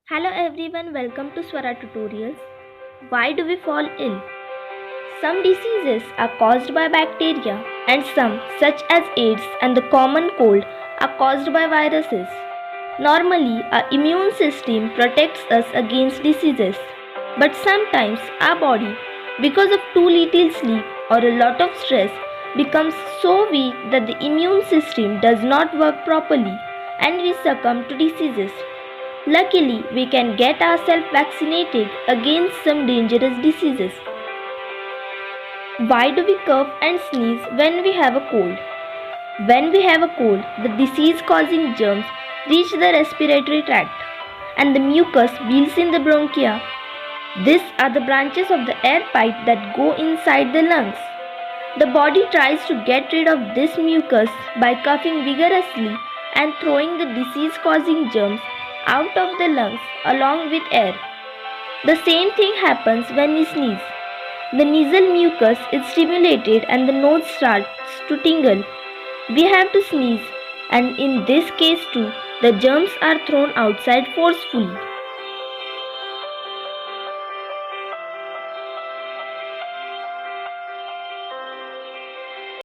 Hello everyone, welcome to Swara Tutorials. Why do we fall ill? Some diseases are caused by bacteria and some, such as AIDS and the common cold, are caused by viruses. Normally, our immune system protects us against diseases. But sometimes our body, because of too little sleep or a lot of stress, becomes so weak that the immune system does not work properly and we succumb to diseases. Luckily, we can get ourselves vaccinated against some dangerous diseases. Why do we cough and sneeze when we have a cold? When we have a cold, the disease causing germs reach the respiratory tract and the mucus builds in the bronchia. These are the branches of the air pipe that go inside the lungs. The body tries to get rid of this mucus by coughing vigorously and throwing the disease causing germs out of the lungs along with air. The same thing happens when we sneeze. The nasal mucus is stimulated and the nose starts to tingle. We have to sneeze, and in this case too, the germs are thrown outside forcefully.